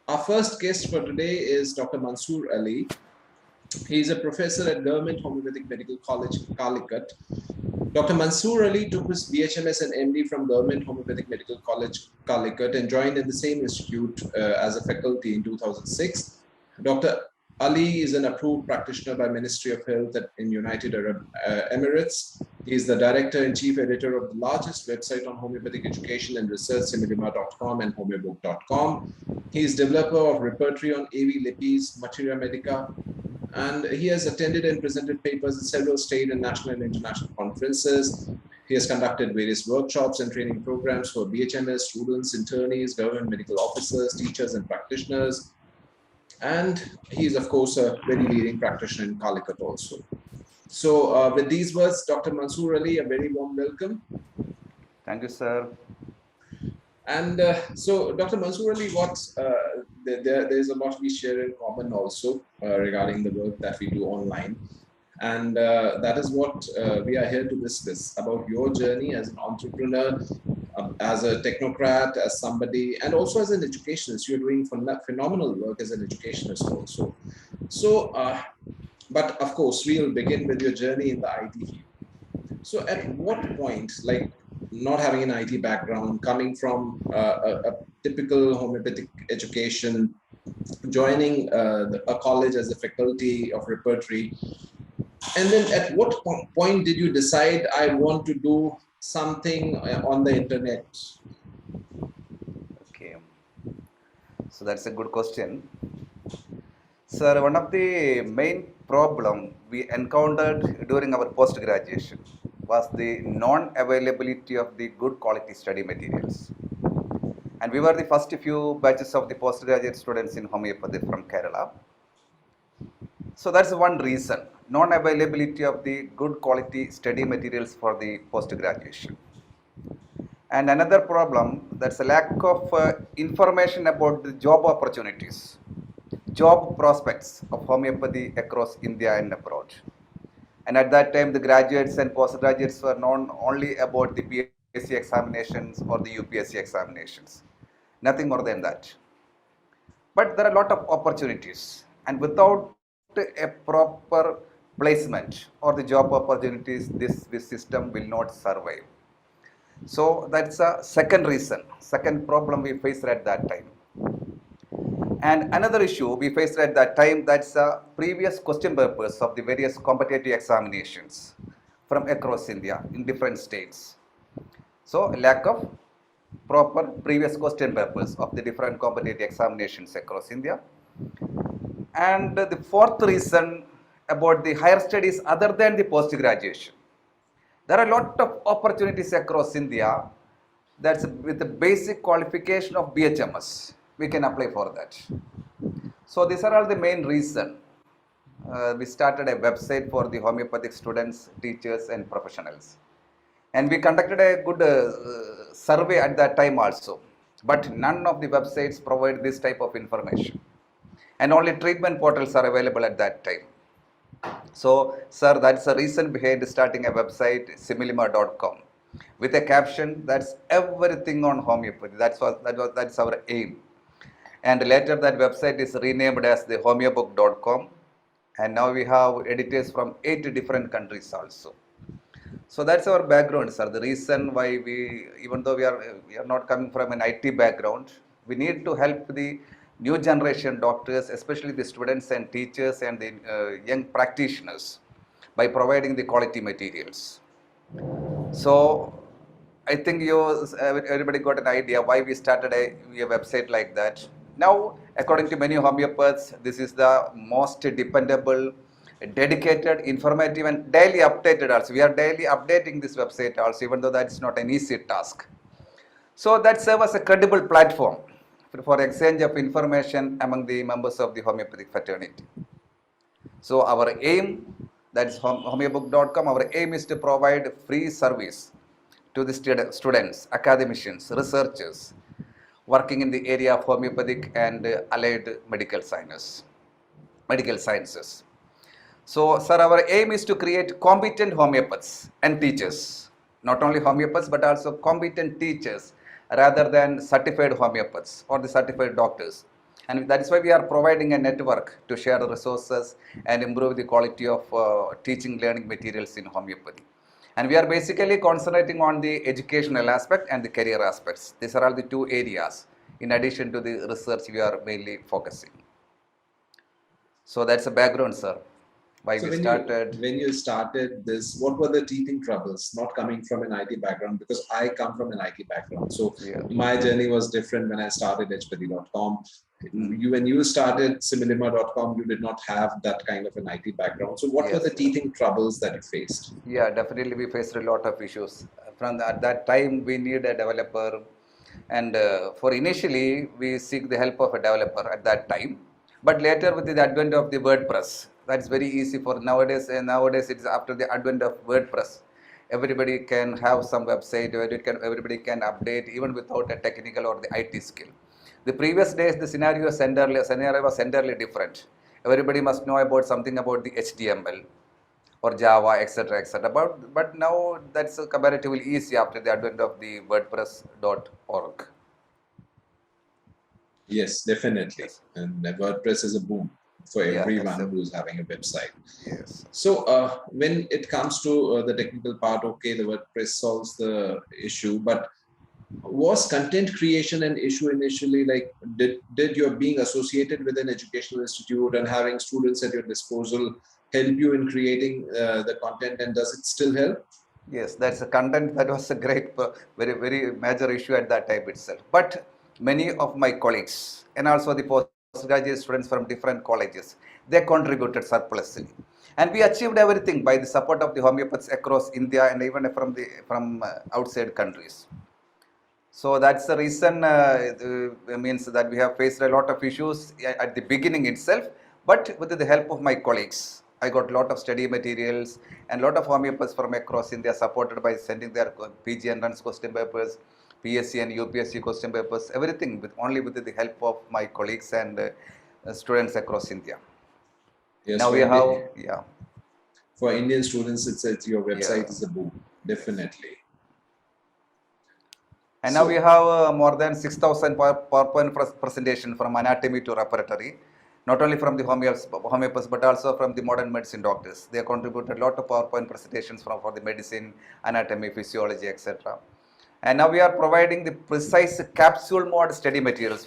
Our first guest for today is Dr. Mansoor Ali. He is a professor at Government Homeopathic Medical College, Calicut. Dr. Mansoor Ali took his BHMS and MD from Government Homeopathic Medical College, Calicut, and joined in the same institute as a faculty in 2006. Dr. Ali is an approved practitioner by Ministry of Health in United Arab Emirates. He is the director and chief editor of the largest website on homeopathic education and research, similima.com and homeobook.com. He is developer of repertory on AV Lipis, Materia Medica, and he has attended and presented papers at several state and national and international conferences. He has conducted various workshops and training programs for BHMS students, internees, government medical officers, teachers, and practitioners. And he is, of course, a very leading practitioner in Calicut also. So with these words, Dr. Mansoor Ali, a very warm welcome. Thank you, sir. And so, Dr. Mansoor Ali, there is a lot we share in common also regarding the work that we do online. And that is what we are here to discuss about your journey as an entrepreneur, as a technocrat, as somebody, and also as an educationist. You're doing phenomenal work as an educationist also. So, but of course, we'll begin with your journey in the IT field. So at what point, like not having an IT background, coming from a typical homeopathic education, joining a college as a faculty of repertory, and then at what point did you decide I want to do something on the internet? Okay. So that's a good question. Sir, one of the main problem we encountered during our post-graduation was the non-availability of the good quality study materials. And we were the first few batches of the postgraduate students in homeopathy from Kerala. So that's one reason, non-availability of the good quality study materials for the post-graduation. And another problem, that's a lack of information about the job opportunities, job prospects of homeopathy across India and abroad. And at that time, the graduates and postgraduates were known only about the PSC examinations or the UPSC examinations, nothing more than that. But there are a lot of opportunities, and without a proper placement or the job opportunities, this system will not survive. So that's a second reason, second problem we faced at that time. And another issue we faced at that time, that's previous question papers of the various competitive examinations from across India in different states. So lack of proper previous question papers of the different competitive examinations across India. And the fourth reason about the higher studies other than the post-graduation. There are a lot of opportunities across India that's with the basic qualification of BHMS. We can apply for that. So these are all the main reason. We started a website for the homeopathic students, teachers and professionals. And we conducted a good survey at that time also. But none of the websites provide this type of information. And only treatment portals are available at that time. So, sir, that's the reason behind starting a website, similima.com, with a caption that's everything on homeopathy. That's our aim. And later that website is renamed as the homeobook.com. And now we have editors from 8 different countries also. So that's our background, sir. The reason why even though we are not coming from an IT background, we need to help the new generation doctors, especially the students and teachers and the young practitioners, by providing the quality materials. So I think everybody got an idea why we started a website like that. Now, according to many homeopaths, this is the most dependable, dedicated, informative and daily updated also. We are daily updating this website also, even though that's not an easy task. So that serves as a credible platform for exchange of information among the members of the homeopathic fraternity. So our aim, that's homeobook.com, our aim is to provide free service to the students, academicians, researchers working in the area of homeopathic and allied medical sciences. So, sir, our aim is to create competent homeopaths and teachers, not only homeopaths but also competent teachers rather than certified homeopaths or the certified doctors. And that is why we are providing a network to share the resources and improve the quality of teaching learning materials in homeopathy. And we are basically concentrating on the educational aspect and the career aspects. These are all the two areas in addition to the research we are mainly focusing. So that's the background, sir, why So we started. when you started this, what were the teething troubles? Not coming from an IT background, because I come from an IT background. So Yeah. my journey was different when I started hpati.com. Mm. When you started similima.com, you did not have that kind of an IT background. So what were Yes, the teething troubles that you faced? yeah, definitely we faced a lot of issues. At that time, we need a developer, and for initially we seek the help of a developer at that time. But later, with the advent of the WordPress, that's very easy for nowadays. And nowadays, it's after the advent of WordPress, everybody can have some website. Everybody can update even without a technical or the IT skill. The previous days, the scenario was entirely different. Everybody must know about something about the HTML or Java, etc., etc. But now that's comparatively easy after the advent of the WordPress.org. Yes, definitely. Yes. And WordPress is a boom for Yeah, that's everyone a who's having a website. yes. So when it comes to the technical part, okay, the WordPress solves the issue, but was content creation an issue initially? Like, did your being associated with an educational institute and having students at your disposal help you in creating the content, and does it still help? Yes, that's a content that was a great, very, very major issue at that time itself. But many of my colleagues and also the postgraduate students from different colleges, they contributed surplusly. And we achieved everything by the support of the homeopaths across India and even from outside countries. So that's the reason means that we have faced a lot of issues at the beginning itself. But with the help of my colleagues, I got a lot of study materials and a lot of homeopaths from across India supported by sending their PG entrance question papers, PSC and UPSC question papers, everything with only with the help of my colleagues and students across India. Yes, Now we have, yeah, For Indian students, it's your yeah. website is a boom, definitely. And now we So have more than 6,000 PowerPoint presentation from anatomy to repertory, not only from the homeopaths, but also from the modern medicine doctors. They contributed a lot of PowerPoint presentations for the medicine, anatomy, physiology, etc. And now we are providing the precise capsule mode study materials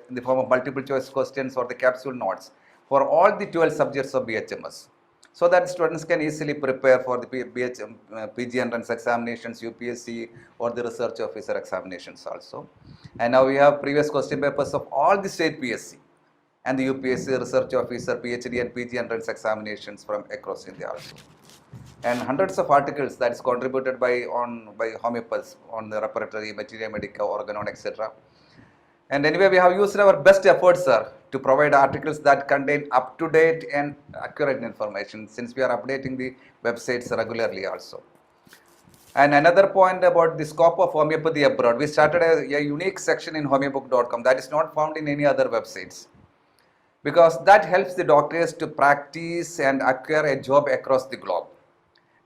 in the form of multiple choice questions or the capsule notes for all the 12 subjects of BHMS, so that students can easily prepare for the PG entrance examinations, UPSC, or the research officer examinations also. And now we have previous question papers of all the state PSC and the UPSC research officer, PhD and PG entrance examinations from across India also. And hundreds of articles that is contributed by homeopaths on the repertory, materia medica, organon, etc. And anyway, we have used our best efforts, sir, to provide articles that contain up-to-date and accurate information, since we are updating the websites regularly also. And another point about the scope of homeopathy abroad, we started a unique section in homeobook.com that is not found in any other websites, because that helps the doctors to practice and acquire a job across the globe.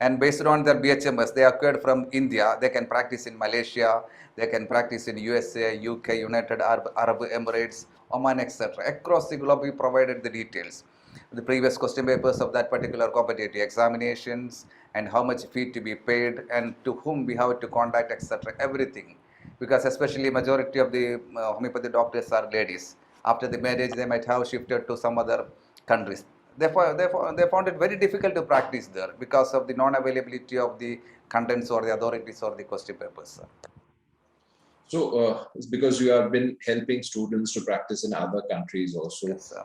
And based on their BHMS, they acquired from India, they can practice in Malaysia, they can practice in USA, UK, United Arab Emirates, Oman, etc. Across the globe, we provided the details, the previous question papers of that particular competitive examinations, and how much fee to be paid, and to whom we have to contact, etc. Everything, because especially majority of the homeopathy doctors are ladies. After the marriage, they might have shifted to some other countries. They found it very difficult to practice there because of the non-availability of the contents or the authorities or the question papers. it's because you have been helping students to practice in other countries also, Yes, sir.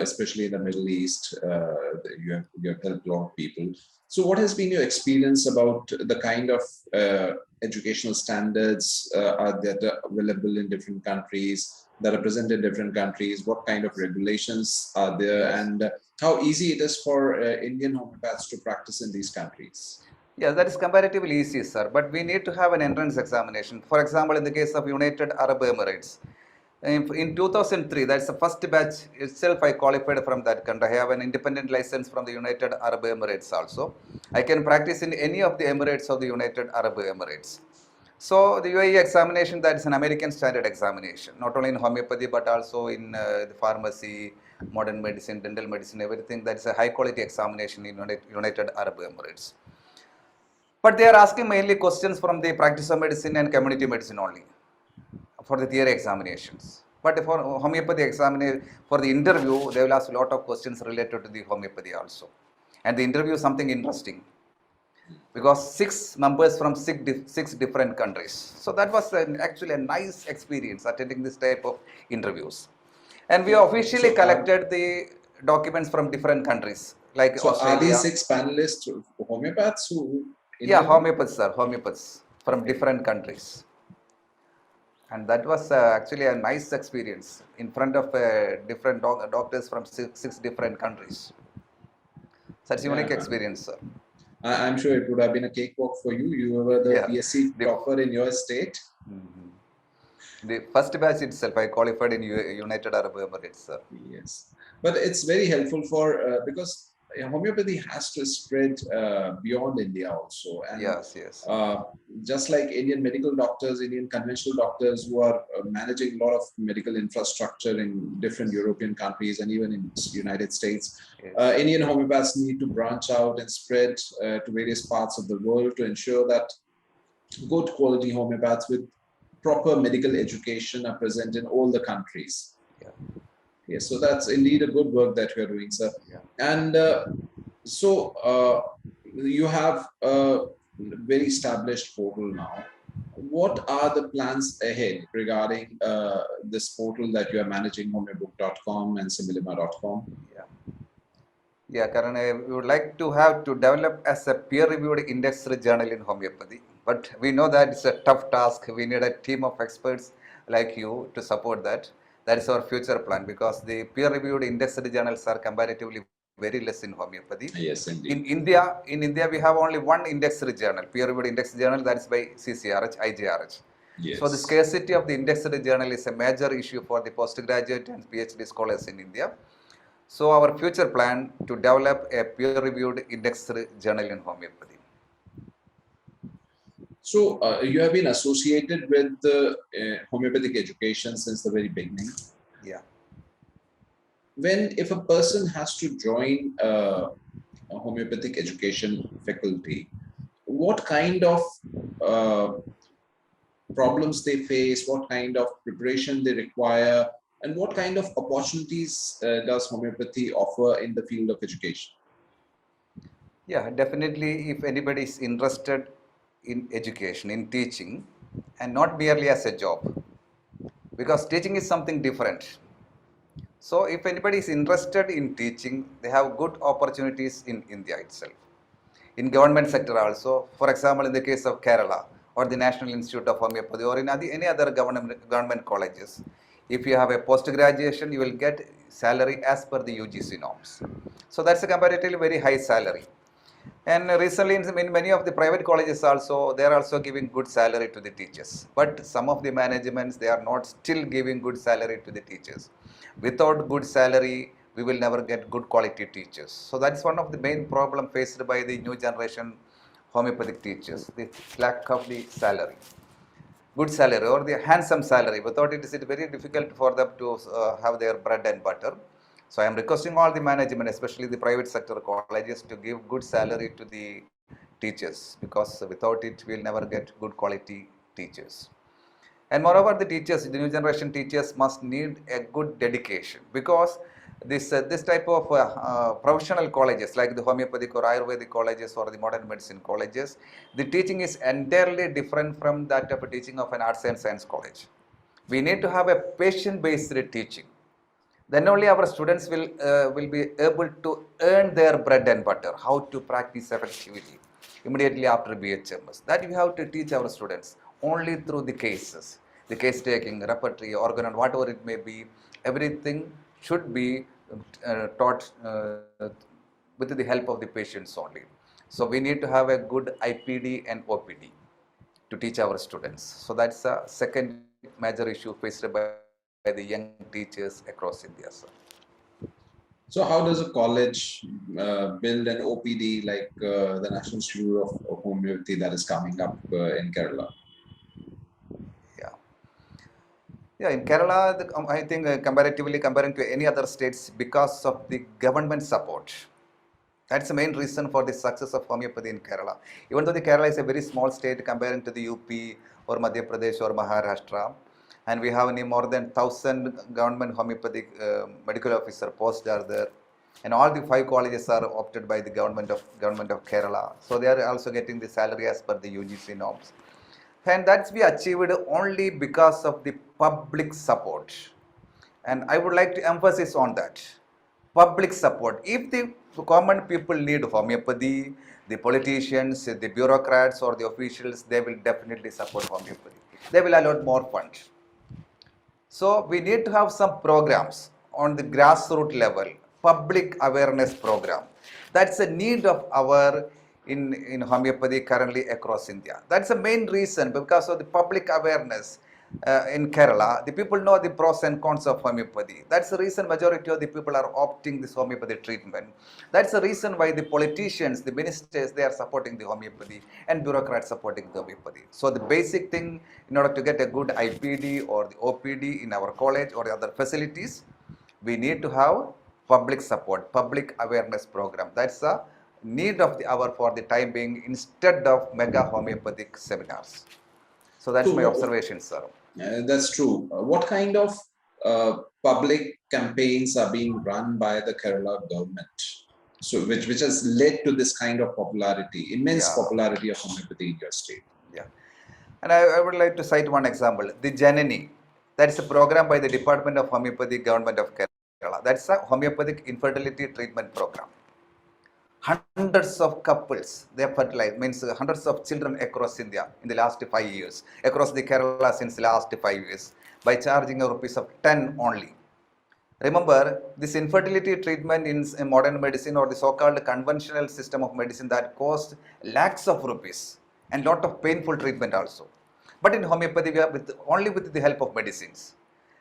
especially in the Middle East. You have helped a lot of people. So, what has been your experience about the kind of educational standards are that are available in different countries, that are present in different countries? What kind of regulations are there, Yes. and how easy it is for Indian homeopaths to practice in these countries? Yes, that is comparatively easy, sir. But we need to have an entrance examination. For example, in the case of United Arab Emirates, in 2003, that's the first batch itself I qualified from that country. I have an independent license from the United Arab Emirates also. I can practice in any of the Emirates of the United Arab Emirates. So the UAE examination, that is an American standard examination, not only in homeopathy but also in the pharmacy, modern medicine, dental medicine, everything. That is a high quality examination in United Arab Emirates. But they are asking mainly questions from the practice of medicine and community medicine only for the theory examinations. But for homeopathy examination, for the interview, they will ask a lot of questions related to the homeopathy also. And the interview is something interesting because 6 members from six different countries. So that was actually a nice experience attending this type of interviews. And we officially collected the documents from different countries like So Australia. are these 6 panelists homeopaths who? Yeah, homeopaths, sir, homeopaths from different countries. And that was actually a nice experience in front of different doctors from six different countries. Such a unique experience, sir. I'm sure it would have been a cakewalk for you. You were the BSc topper in your state. The first batch itself, I qualified in United Arab Emirates, sir. Yes, but it's very helpful for because homeopathy has to spread beyond India also. And yes. Just like Indian medical doctors, Indian conventional doctors who are managing a lot of medical infrastructure in different European countries and even in United States, Indian homeopaths need to branch out and spread to various parts of the world to ensure that good quality homeopaths with proper medical education are present in all the countries. Yes, so that's indeed a good work that you're doing, sir. And you have a very established portal now. What are the plans ahead regarding this portal that you are managing, homeobook.com and similima.com? Yeah, Karan, we would like to have to develop as a peer-reviewed indexed journal in homeopathy. But we know that it's a tough task. We need a team of experts like you to support that. That is our future plan because the peer-reviewed indexed journals are comparatively very less in homeopathy. Yes, indeed. In India, we have only one indexed journal, peer-reviewed indexed journal, that is by CCRH, IJRH. Yes. So the scarcity of the indexed journal is a major issue for the postgraduate and PhD scholars in India. So our future plan to develop a peer-reviewed indexed journal in homeopathy. So you have been associated with the homeopathic education since the very beginning. Yeah. If a person has to join a homeopathic education faculty, what kind of problems they face, what kind of preparation they require, and what kind of opportunities does homeopathy offer in the field of education? Yeah, definitely if anybody is interested in education, in teaching, and not merely as a job, because teaching is something different. So if anybody is interested in teaching, they have good opportunities in India itself. In government sector also, for example, in the case of Kerala or the National Institute of Homeopathy or in any other government colleges, if you have a post-graduation, you will get salary as per the UGC norms. So that's a comparatively very high salary. And recently in many of the private colleges also, they are also giving good salary to the teachers. But some of the managements, they are not still giving good salary to the teachers. Without good salary, we will never get good quality teachers. So that's one of the main problem faced by the new generation homeopathic teachers, the lack of the salary. Good salary or the handsome salary. Without it, it's very difficult for them to have their bread and butter. So I am requesting all the management, especially the private sector colleges, to give good salary to the teachers because without it, we will never get good quality teachers. And moreover, the teachers, the new generation teachers must need a good dedication because this type of professional colleges like the homeopathic or Ayurvedic colleges or the modern medicine colleges, the teaching is entirely different from that of a teaching of an arts and science college. We need to have a patient-based teaching. Then only our students will be able to earn their bread and butter, how to practice effectively immediately after BHMS. That we have to teach our students only through the cases, the case taking, repertory, organ, and whatever it may be. Everything should be taught with the help of the patients only. So we need to have a good IPD and OPD to teach our students. So that's a second major issue faced by the young teachers across India, sir. So how does a college build an OPD like the National Institute of Homeopathy that is coming up in Kerala? Yeah, in Kerala, I think comparatively comparing to any other states, because of the government support. That's the main reason for the success of homeopathy in Kerala. Even though the Kerala is a very small state comparing to the UP or Madhya Pradesh or Maharashtra, and we have any more than 1,000 government homeopathic medical officer posts are there, and all the 5 colleges are opted by the government of Kerala. So they are also getting the salary as per the UGC norms, and that's we achieved only because of the public support. And I would like to emphasize on that. Public support. If the common people need homeopathy, the politicians, the bureaucrats or the officials, they will definitely support homeopathy. They will allot more funds. So we need to have some programs on the grassroots level, public awareness program. That's a need of our in homeopathy currently across India. That's the main reason, because of the public awareness in Kerala. The people know the pros and cons of homeopathy. That's the reason majority of the people are opting this homeopathy treatment. That's the reason why the politicians, the ministers, they are supporting the homeopathy, and bureaucrats supporting the homeopathy. So the basic thing, in order to get a good IPD or the OPD in our college or other facilities, we need to have public support, public awareness program. That's the need of the hour for the time being, instead of mega homeopathic seminars. So that's So my observation, sir. that's true. What kind of public campaigns are being run by the Kerala government? So which has led to this kind of popularity, immense Yeah, popularity of homeopathy in your state? yeah. And I would like to cite one example, the Janani. That's a program by the Department of Homeopathy, Government of Kerala. That's a homeopathic infertility treatment program. Hundreds of couples they have fertilized, means hundreds of children across India in the last 5 years, across the Kerala since the last 5 years, by charging a rupees of 10 only. Remember, this infertility treatment in modern medicine or the so-called conventional system of medicine, that cost lakhs of rupees and lot of painful treatment also. But in homeopathy, we are only with the help of medicines.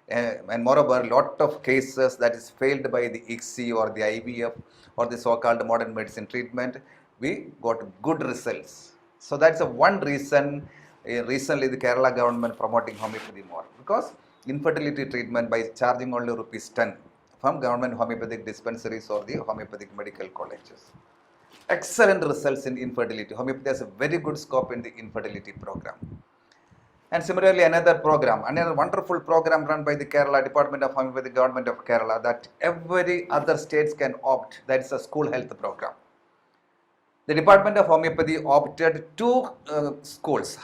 And moreover, lot of cases that is failed by the ICSI or the IVF or the so-called modern medicine treatment, we got good results. So that's a one reason. Recently, the Kerala government promoting homeopathy more, because infertility treatment by charging only rupees 10 from government homeopathic dispensaries or the homeopathic medical colleges. Excellent results in infertility. Homeopathy has a very good scope in the infertility program. And similarly, another wonderful program run by the Kerala Department of Homeopathy, Government of Kerala, that every other states can opt. That is a school health program. The Department of Homeopathy opted two schools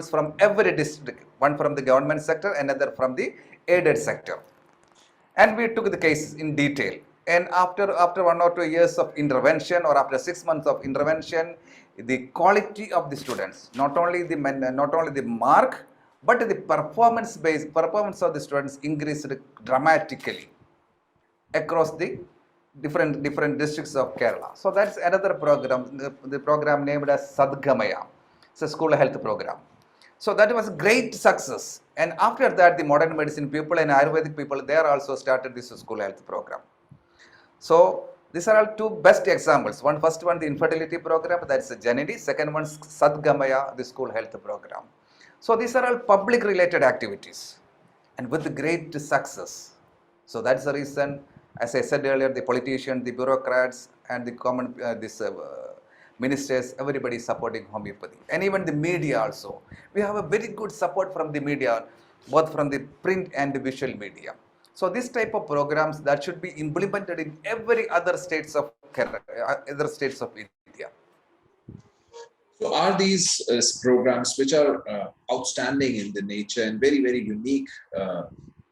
from every district, one from the government sector, another from the aided sector. And we took the case in detail. And after 1 or 2 years of intervention, or after 6 months of intervention, the quality of the students, not only the mark, but the performance of the students increased dramatically across the different districts of Kerala. So that's another program, the program named as Sadgamaya. It's a school health program. So that was a great success. And after that, the modern medicine people and Ayurvedic people, they are also started this school health program. So these are all two best examples. First one, the infertility program, that's Janani. Second one, Sadgamaya, the school health program. So these are all public related activities and with great success. So that's the reason, as I said earlier, the politicians, the bureaucrats, and the common ministers, everybody is supporting homeopathy. And even the media also. We have a very good support from the media, both from the print and the visual media. So this type of programs that should be implemented in every other states of India. So are these programs, which are outstanding in the nature and very, very unique,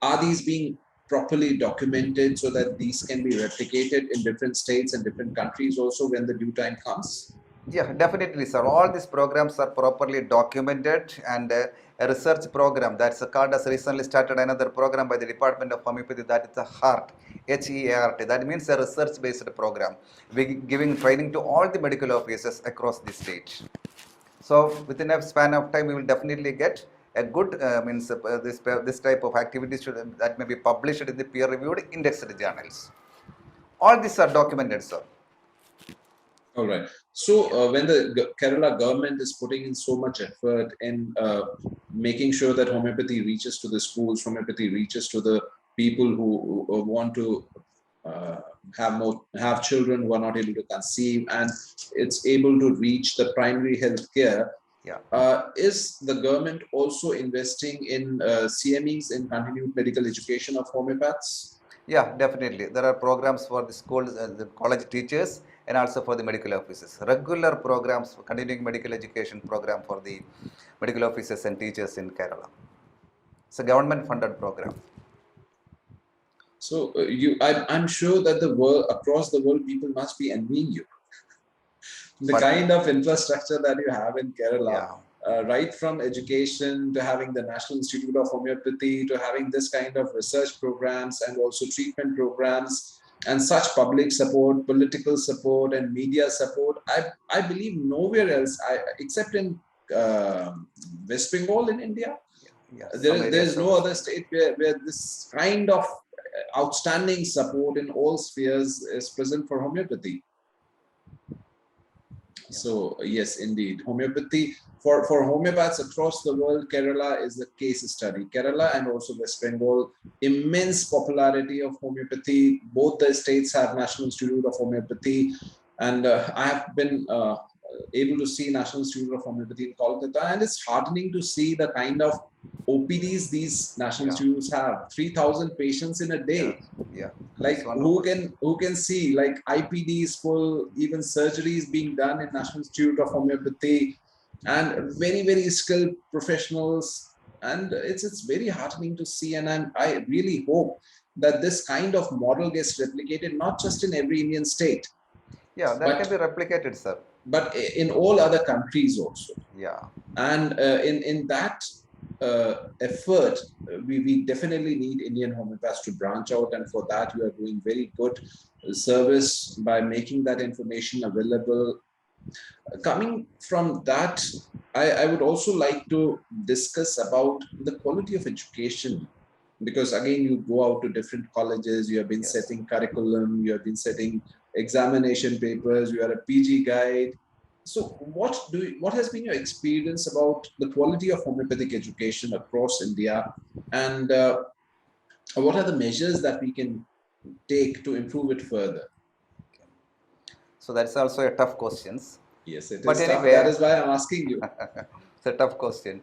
are these being properly documented so that these can be replicated in different states and different countries also when the due time comes? Yeah, definitely, sir. All these programs are properly documented, and a research program that's called as recently started another program by the Department of Homeopathy, that is a HEART, HEART. That means a research-based program. We giving training to all the medical officers across the state. So within a span of time, we will definitely get a good this type of activities that may be published in the peer-reviewed indexed journals. All these are documented, sir. All right. So when the Kerala government is putting in so much effort in making sure that homeopathy reaches to the schools, homeopathy reaches to the people who want to uh, have children who are not able to conceive, and it's able to reach the primary health care. Yeah. Is the government also investing in CMEs in continued medical education of homeopaths? Yeah, definitely. There are programs for the schools, the college teachers, and also for the medical officers. Regular programs, for continuing medical education program for the medical officers and teachers in Kerala. It's a government-funded program. So I'm sure that the world across the world, people must be envying you. The But kind of infrastructure that you have in Kerala, yeah, right from education to having the National Institute of Homeopathy to having this kind of research programs and also treatment programs and such public support, political support, and media support. I believe nowhere else, except in uh, West Bengal in India, yeah, some there areas is of no West other Bengal. state where this kind of outstanding support in all spheres is present for homeopathy. Yeah. So yes, indeed, homeopathy for homeopaths across the world, Kerala is a case study. Kerala and also West Bengal, immense popularity of homeopathy. Both the states have National Institute of Homeopathy, and I have been able to see National Institute of Homeopathy in Kolkata, and it's heartening to see the kind of OPDs these national Yeah, institutes have. 3,000 patients in a yeah, day, yeah. That's like wonderful. who can see like IPDs full, even surgeries being done in National Institute of Homeopathy, and very skilled professionals, and it's very heartening to see, and I really hope that this kind of model gets replicated not just in every Indian state, Yeah, that can but be replicated, sir. in all other countries also. Yeah, And in that effort, we definitely need Indian homeopaths to branch out, and for that you are doing very good service by making that information available. Coming from that, I would also like to discuss about the quality of education, because again you go out to different colleges, you have been yes. setting curriculum, you have been setting examination papers, you are a PG guide. So what has been your experience about the quality of homeopathic education across India, and what are the measures that we can take to improve it further? So that's also a tough questions. Yes, it But is tough. That anyway, is why I'm asking you. it's a tough question.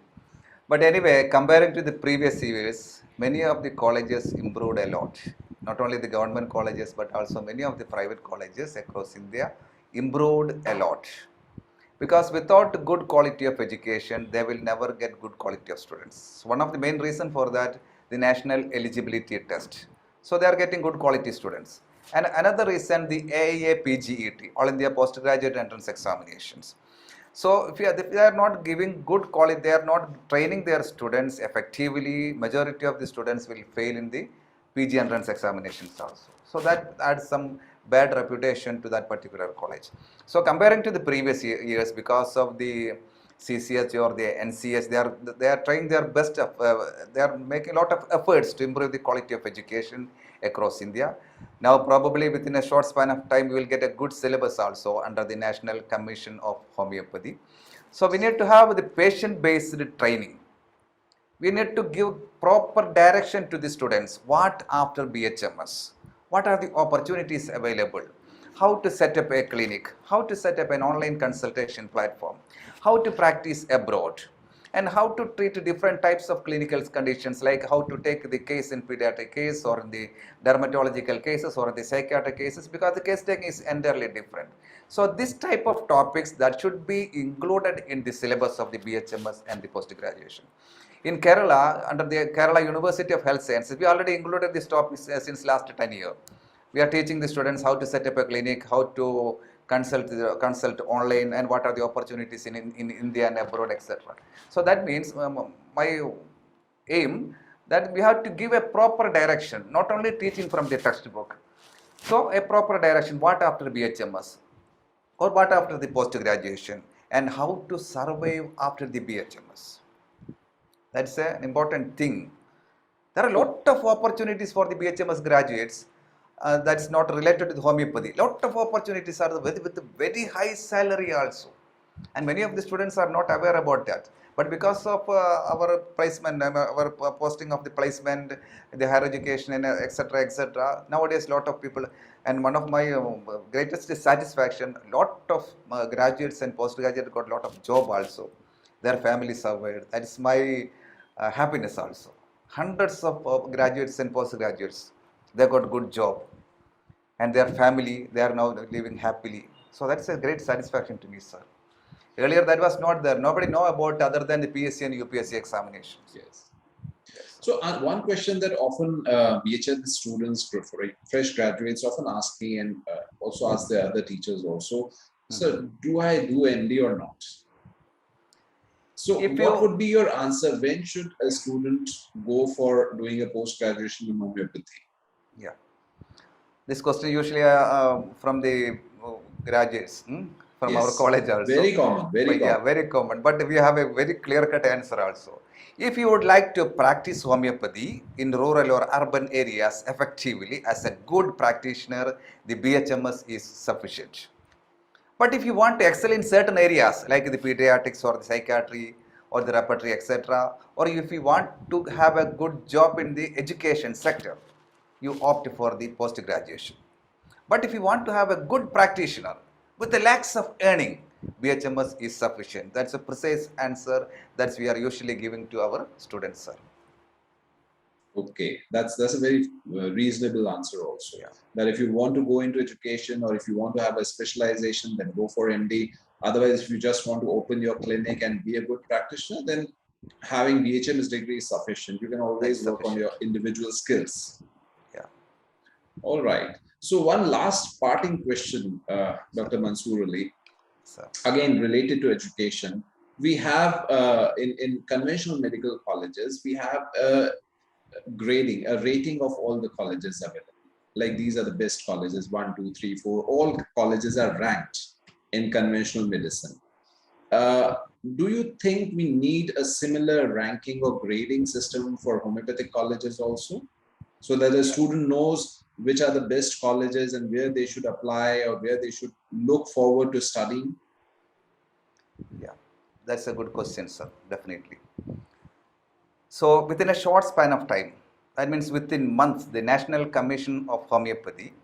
But anyway, comparing to the previous years, many of the colleges improved a lot. Not only the government colleges, but also many of the private colleges across India improved a lot. Because without good quality of education, they will never get good quality of students. One of the main reason for that, the national eligibility test. So they are getting good quality students. And another reason, the AIA PGET, All India Postgraduate Entrance Examinations. So if they are not giving good quality, they are not training their students effectively. Majority of the students will fail in the PG entrance examinations also. So that adds some bad reputation to that particular college. So comparing to the previous years, because of the CCH or the NCS, they are trying their best. They are making a lot of efforts to improve the quality of education across India. Now, probably within a short span of time, we will get a good syllabus also under the National Commission of Homeopathy. So we need to have the patient-based training. We need to give proper direction to the students. What after BHMS? What are the opportunities available? How to set up a clinic? How to set up an online consultation platform? How to practice abroad? And how to treat different types of clinical conditions, like how to take the case in pediatric case or in the dermatological cases or in the psychiatric cases, because the case taking is entirely different. So this type of topics that should be included in the syllabus of the BHMS and the post graduation. In Kerala, under the Kerala University of Health Sciences, we already included this topic since last 10 years. We are teaching the students how to set up a clinic, how to consult online, and what are the opportunities in India and abroad, etc. So that means my aim that we have to give a proper direction, not only teaching from the textbook. So a proper direction, what after BHMS or what after the post graduation, and how to survive after the BHMS. That's an important thing. There are a lot of opportunities for the BHMS graduates. that's not related to the homeopathy. Lot of opportunities are with very high salary also, and many of the students are not aware about that. But because of our placement, our posting of the placement, the higher education, and etc., etc. Nowadays, lot of people, and one of my greatest satisfaction, lot of graduates and postgraduates got lot of job also. Their families survived. That is my happiness also. Hundreds of graduates and postgraduates, they got good job, and their family, they are now living happily. So that's a great satisfaction to me, sir. Earlier that was not there. Nobody know about other than the PSC and UPSC examinations. Yes. So one question that often BHS students, fresh graduates often ask me, and also ask the other teachers also, so do I do MD or not? So what would be your answer? When should a student go for doing a post-graduation in homeopathy? Yeah. This question usually from the graduates, from our college also. Very common, very common. Yeah, very common. But we have a very clear-cut answer also. If you would like to practice homeopathy in rural or urban areas effectively as a good practitioner, the BHMS is sufficient. But if you want to excel in certain areas like the pediatrics or the psychiatry or the repertory, etc., or if you want to have a good job in the education sector, you opt for the post-graduation. But if you want to have a good practitioner with the lacks of earning, BHMS is sufficient. That's a precise answer that we are usually giving to our students, sir. Okay, that's a very reasonable answer also. Yeah. That if you want to go into education or if you want to have a specialization, then go for MD. Otherwise, if you just want to open your clinic and be a good practitioner, then having BHMS degree is sufficient. You can always work on your individual skills. Yeah. All right. So one last parting question, Dr. Mansoor Ali. Again, related to education, we have in conventional medical colleges, we have grading, a rating of all the colleges available. Like these are the best colleges, 1, 2, 3, 4. All colleges are ranked in conventional medicine. Do you think we need a similar ranking or grading system for homeopathic colleges also? So that the student knows which are the best colleges and where they should apply or where they should look forward to studying? Yeah, that's a good question, sir, definitely. So within a short span of time, that means within months, the National Commission of Homeopathy,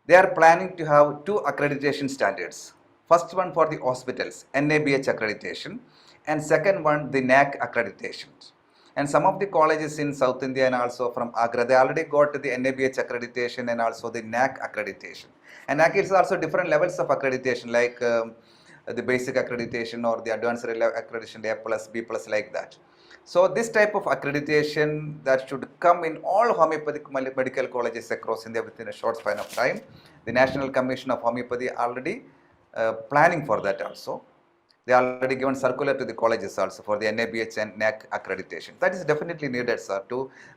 they are planning to have 2 accreditation standards. First one for the hospitals, NABH accreditation, and second one, the NAC accreditation. And some of the colleges in South India and also from Agra, they already got the NABH accreditation and also the NAC accreditation. And NAC is also different levels of accreditation, like the basic accreditation or the advanced accreditation, A+, B+, like that. So this type of accreditation that should come in all homeopathic medical colleges across India within a short span of time. The National Commission of Homeopathy already planning for that also. They already given circular to the colleges also for the NABH and NAC accreditation. That is definitely needed, sir.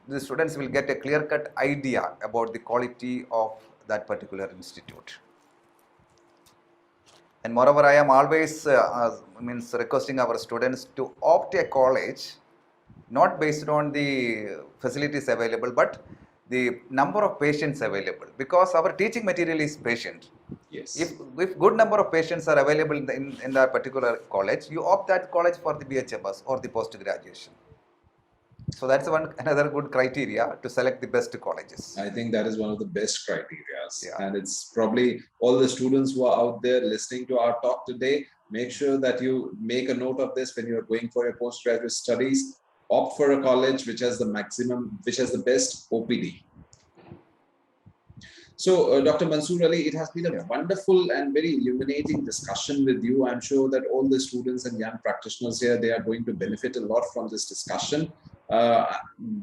The students will get a clear-cut idea about the quality of that particular institute. And moreover, I am always requesting our students to opt a college not based on the facilities available, but the number of patients available, because our teaching material is patient. Yes. If good number of patients are available in that particular college, you opt that college for the BHMS or the post-graduation. So that's another good criteria to select the best colleges. I think that is one of the best criteria. Yeah. And it's probably all the students who are out there listening to our talk today, make sure that you make a note of this when you're going for your postgraduate studies. Opt for a college which has the maximum, which has the best OPD. So, Dr. Mansoor Ali, it has been a wonderful and very illuminating discussion with you. I'm sure that all the students and young practitioners here, they are going to benefit a lot from this discussion.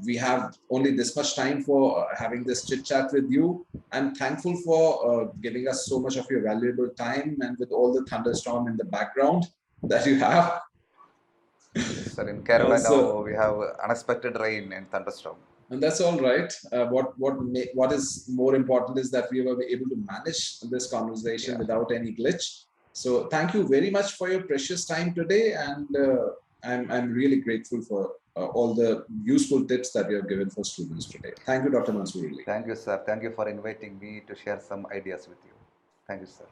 We have only this much time for having this chit chat with you. I'm thankful for giving us so much of your valuable time, and with all the thunderstorm in the background that you have. Sir, in Kerala now we have unexpected rain and thunderstorm. And that's all right. What is more important is that we were able to manage this conversation without any glitch. So thank you very much for your precious time today, and I'm really grateful for all the useful tips that you have given for students today. Thank you, Dr. Mansoor Ali. Thank you, sir. Thank you for inviting me to share some ideas with you. Thank you, sir.